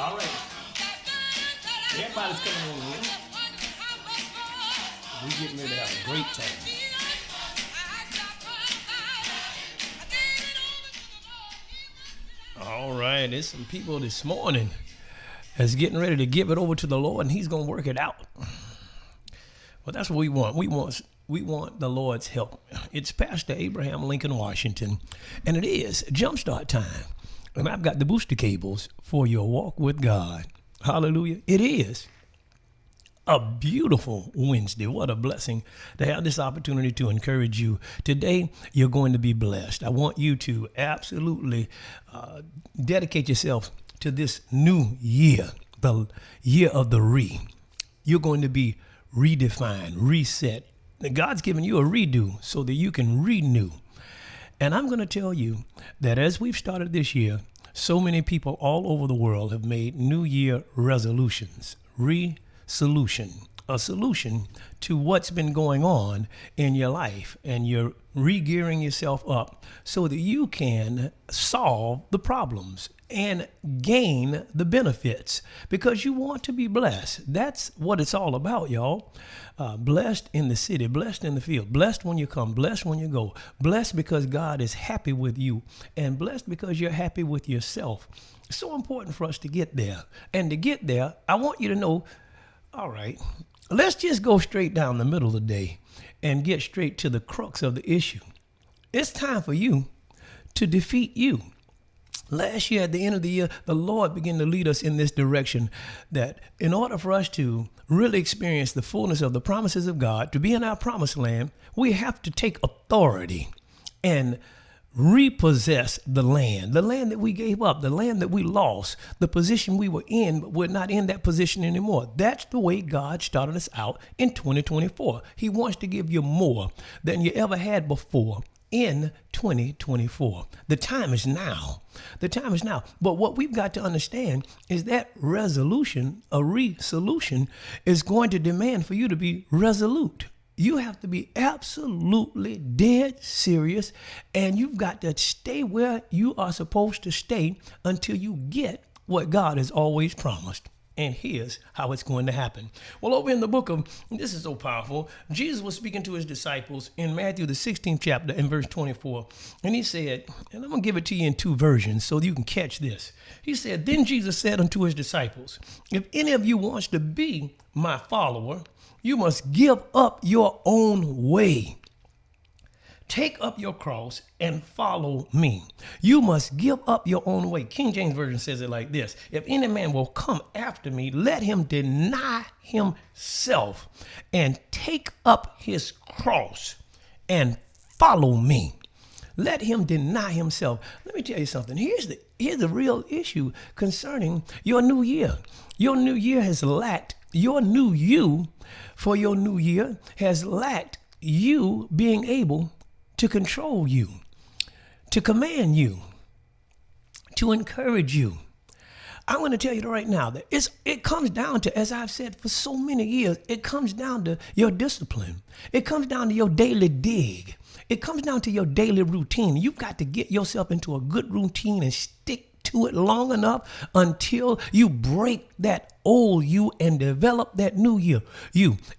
All right. Everybody's coming on in. We getting ready to have a great time. All right, there's some people this morning that's getting ready to give it over to the Lord, and He's gonna work it out. Well, that's what we want. We want the Lord's help. It's Pastor Abraham Lincoln Washington, and it is Jumpstart time. And I've got the booster cables for your walk with God. Hallelujah. It is a beautiful Wednesday. What a blessing to have this opportunity to encourage you. Today, you're going to be blessed. I want you to absolutely dedicate yourself to this new year, the year of the re. You're going to be redefined, reset. God's given you a redo so that you can renew. And I'm going to tell you that as we've started this year, so many people all over the world have made New Year resolutions, solution, a solution to what's been going on in your life, and you're re-gearing yourself up so that you can solve the problems and gain the benefits because you want to be blessed. That's what it's all about, y'all. Blessed in the city, blessed in the field, blessed when you come, blessed when you go, blessed because God is happy with you, and blessed because you're happy with yourself. It's so important for us to get there. And to get there, I want you to know, all right, let's just go straight down the middle of the day and get straight to the crux of the issue. It's time for you to defeat you. Last year, at the end of the year, the Lord began to lead us in this direction that in order for us to really experience the fullness of the promises of God, to be in our promised land, we have to take authority and repossess the land that we gave up, the land that we lost, the position we were in, but we're not in that position anymore. That's the way God started us out in 2024. He wants to give you more than you ever had before in 2024. The time is now. The time is now. But what we've got to understand is that resolution, a resolution, is going to demand for you to be resolute. You have to be absolutely dead serious, and you've got to stay where you are supposed to stay until you get what God has always promised. And here's how it's going to happen. Well, over in the book of, this is so powerful, Jesus was speaking to his disciples in Matthew, the 16th chapter, in verse 24. And he said, and I'm going to give it to you in two versions so you can catch this. He said, then Jesus said unto his disciples, if any of you wants to be my follower, you must give up your own way. Take up your cross and follow me. You must give up your own way. King James Version says it like this. If any man will come after me, let him deny himself and take up his cross and follow me. Let him deny himself. Let me tell you something. Here's the real issue concerning your new year. Your new year has lacked, your new you for your new year has lacked you being able to control you, to command you, to encourage you. I'm going to tell you right now that it comes down to, as I've said for so many years, it comes down to your discipline. It comes down to your daily dig. It comes down to your daily routine. You've got to get yourself into a good routine and stick to it long enough until you break that old you and develop that new you.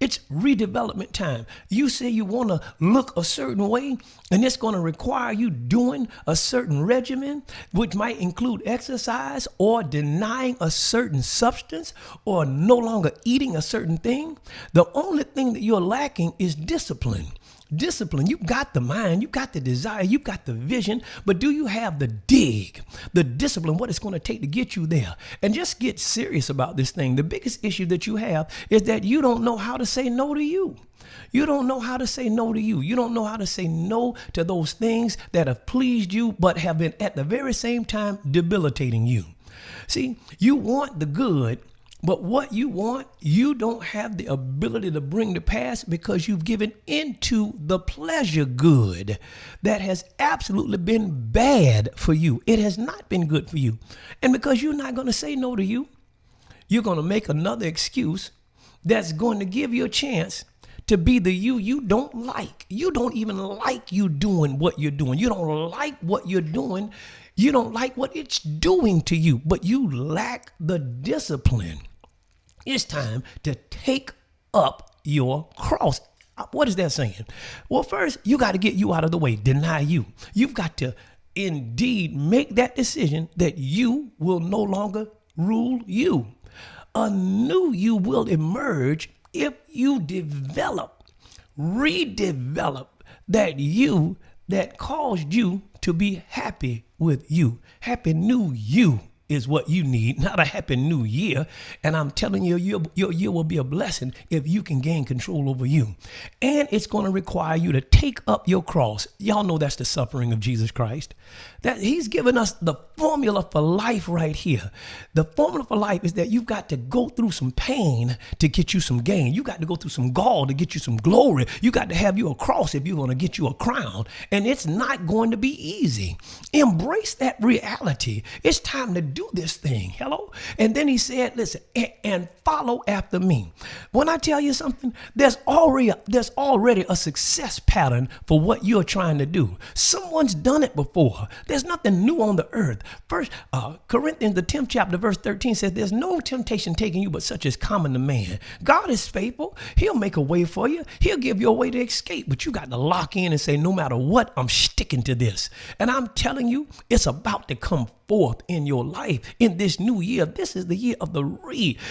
It's redevelopment time. You say you want to look a certain way, and it's going to require you doing a certain regimen, which might include exercise or denying a certain substance or no longer eating a certain thing. The only thing that you're lacking is discipline. Discipline. You got the mind, you got the desire, you got the vision, but do you have the dig, the discipline, what it's going to take to get you there? And just get serious about this thing. The biggest issue that you have is that you don't know how to say no to you. You don't know how to say no to you. You don't know how to say no to those things that have pleased you, but have been at the very same time debilitating you. See, you want the good, but what you want, you don't have the ability to bring to pass because you've given into the pleasure good that has absolutely been bad for you. It has not been good for you. And because you're not going to say no to you, you're going to make another excuse that's going to give you a chance to be the you don't like. You don't even like you doing what you're doing. You don't like what you're doing. You don't like what it's doing to you, but you lack the discipline. It's time to take up your cross. What is that saying? Well, first, you got to get you out of the way. Deny you. You've got to indeed make that decision that you will no longer rule you. A new you will emerge if you redevelop that you that caused you to be happy with you. Happy new you is what you need, not a happy new year. And I'm telling you, your year will be a blessing if you can gain control over you. And it's going to require you to take up your cross. Y'all know that's the suffering of Jesus Christ. That he's given us the formula for life right here. The formula for life is that you've got to go through some pain to get you some gain. You got to go through some gall to get you some glory. You got to have you a cross if you're going to get you a crown. And it's not going to be easy. Embrace that reality. It's time to do this thing. Hello? And then he said, listen, and follow after me. When I tell you something, there's already a success pattern for what you're trying to do. Someone's done it before. There's nothing new on the earth. First Corinthians, the 10th chapter, verse 13 says, there's no temptation taking you but such as common to man. God is faithful. He'll make a way for you. He'll give you a way to escape. But you got to lock in and say, no matter what, I'm sticking to this. And I'm telling you, it's about to come forth in your life in this new year. This is the year of the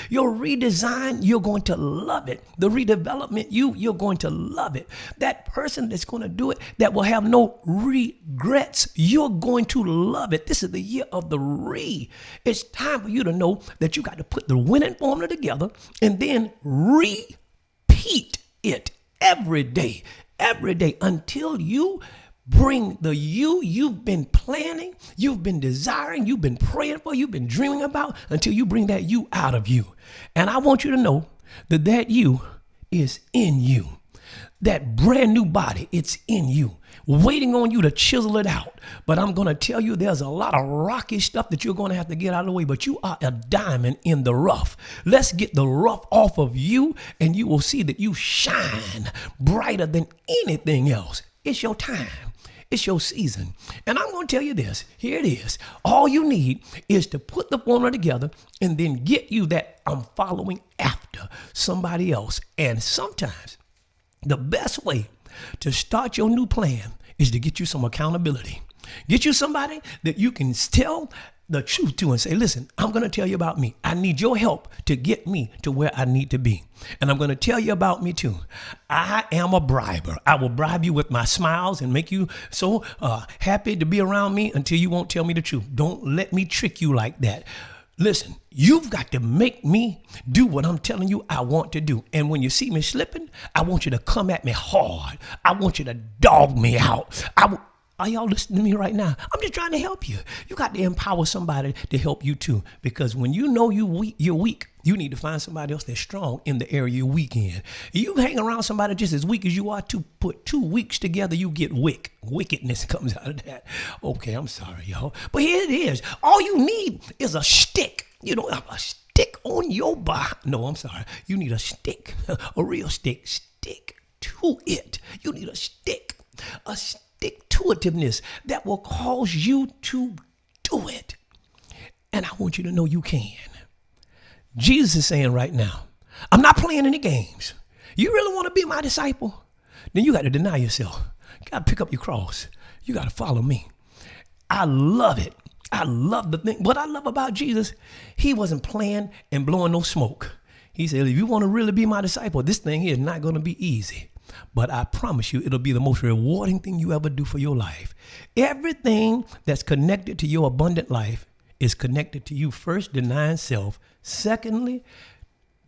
your redesign. You're going to love it. The redevelopment, you're going to love it. That person that's going to do it, that will have no regrets, you're going to love it. This is the year of the It's time for you to know that you got to put the winning formula together and then repeat it every day until you bring the you've been planning, you've been desiring, you've been praying for, you've been dreaming about, until you bring that you out of you. And I want you to know that you is in you. That brand new body, it's in you, waiting on you to chisel it out. But I'm going to tell you, there's a lot of rocky stuff that you're going to have to get out of the way, but you are a diamond in the rough. Let's get the rough off of you, and you will see that you shine brighter than anything else. It's your time. It's your season. And I'm going to tell you this. Here it is. All you need is to put the formula together and then get you that I'm following after somebody else. And sometimes the best way to start your new plan is to get you some accountability. Get you somebody that you can tell the truth to and say, listen, I'm going to tell you about me. I need your help to get me to where I need to be. And I'm going to tell you about me too. I am a briber. I will bribe you with my smiles and make you so happy to be around me until you won't tell me the truth. Don't let me trick you like that. Listen, you've got to make me do what I'm telling you I want to do. And when you see me slipping, I want you to come at me hard. I want you to dog me out. Are y'all listening to me right now? I'm just trying to help you. You got to empower somebody to help you too. Because when you know you're weak, you need to find somebody else that's strong in the area you're weak in. You hang around somebody just as weak as you are, to put 2 weeks together, you get wickedness comes out of that. Okay, I'm sorry, y'all. But here it is. All you need is a stick. You know, a stick on your body. No, I'm sorry. You need a stick, a real stick. Stick to it. You need a stick stick-to-itiveness that will cause you to do it. And I want you to know you can. Jesus is saying right now, I'm not playing any games. You really want to be my disciple? Then you got to deny yourself. You got to pick up your cross. You got to follow me. I love it. I love the thing. What I love about Jesus, he wasn't playing and blowing no smoke. He said, if you want to really be my disciple, this thing here is not going to be easy. But I promise you, it'll be the most rewarding thing you ever do for your life. Everything that's connected to your abundant life is connected to you first denying self. Secondly,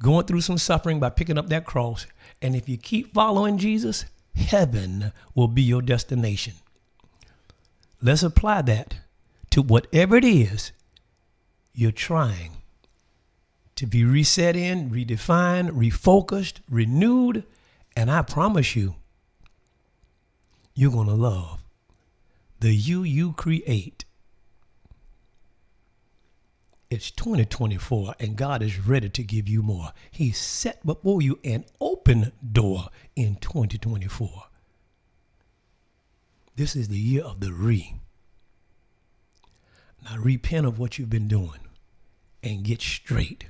going through some suffering by picking up that cross. And if you keep following Jesus, heaven will be your destination. Let's apply that to whatever it is you're trying to be reset in, redefined, refocused, renewed. And I promise you, you're going to love the you create. It's 2024 and God is ready to give you more. He set before you an open open door in 2024. This is the year of the re. Now repent of what you've been doing and get straight.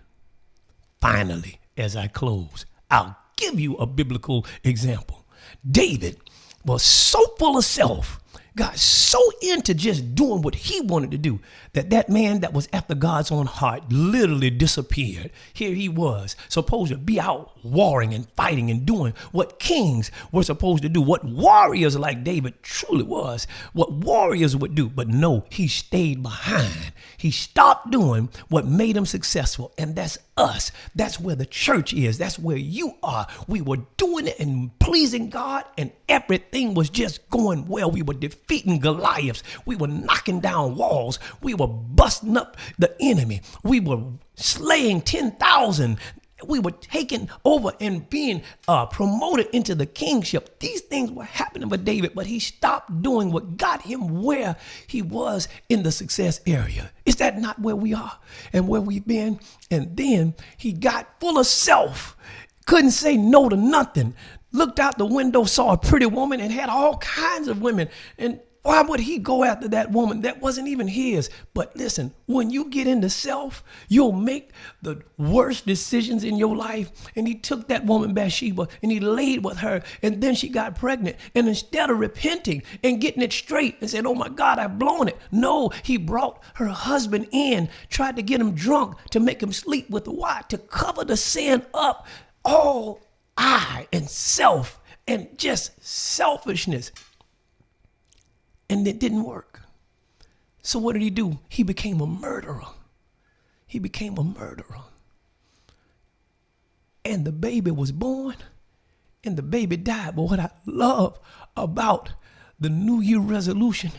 Finally, as I close, I'll give you a biblical example. David was so full of self, got so into just doing what he wanted to do, that man that was after God's own heart literally disappeared. Here he was, supposed to be out warring and fighting and doing what kings were supposed to do, what warriors like David truly was, what warriors would do. But no, he stayed behind. He stopped doing what made him successful. And that's us. That's where the church is. That's where you are. We were doing it and pleasing God, and everything was just going well. We were defeating Goliaths. We were knocking down walls. We were busting up the enemy. We were slaying 10,000. We were taken over and being promoted into the kingship. These things were happening for David, but he stopped doing what got him where he was in the success area. Is that not where we are and where we've been? And then he got full of self, couldn't say no to nothing. Looked out the window, saw a pretty woman, and had all kinds of women. And why would he go after that woman that wasn't even his? But listen, when you get into self, you'll make the worst decisions in your life. And he took that woman Bathsheba and he laid with her, and then she got pregnant. And instead of repenting and getting it straight and said, oh my God, I've blown it. No, he brought her husband in, tried to get him drunk to make him sleep with the wife, to cover the sin up. All I and self and just selfishness. And it didn't work. So what did he do? He became a murderer. He became a murderer. And the baby was born and the baby died. But what I love about the New Year resolution,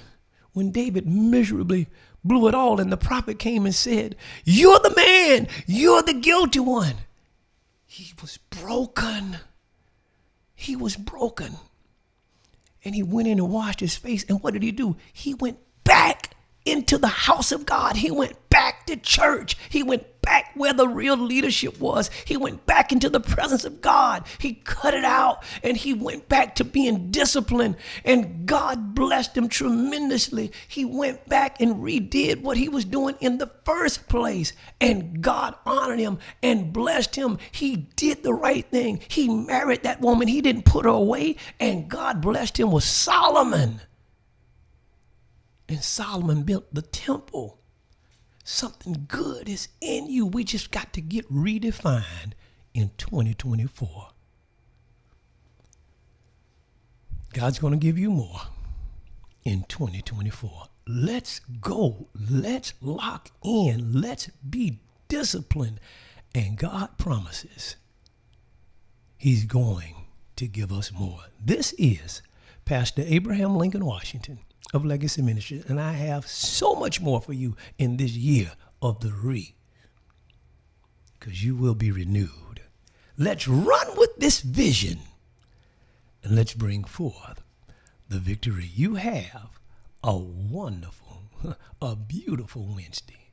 when David miserably blew it all and the prophet came and said, you're the man, you're the guilty one. He was broken. He was broken. And he went in and washed his face. And what did he do? He went back into the house of God. He went back to church. He went back where the real leadership was. He went back into the presence of God. He cut it out and he went back to being disciplined. And God blessed him tremendously. He went back and redid what he was doing in the first place. And God honored him and blessed him. He did the right thing. He married that woman. He didn't put her away. And God blessed him with Solomon. And Solomon built the temple. Something good is in you. We just got to get redefined in 2024. God's going to give you more in 2024. Let's go. Let's lock in. Let's be disciplined. And God promises he's going to give us more. This is Pastor Abraham Lincoln Washington of Legacy Ministry, and I have so much more for you in this year of the re, because you will be renewed. Let's run with this vision and let's bring forth the victory. You have a wonderful, a beautiful Wednesday.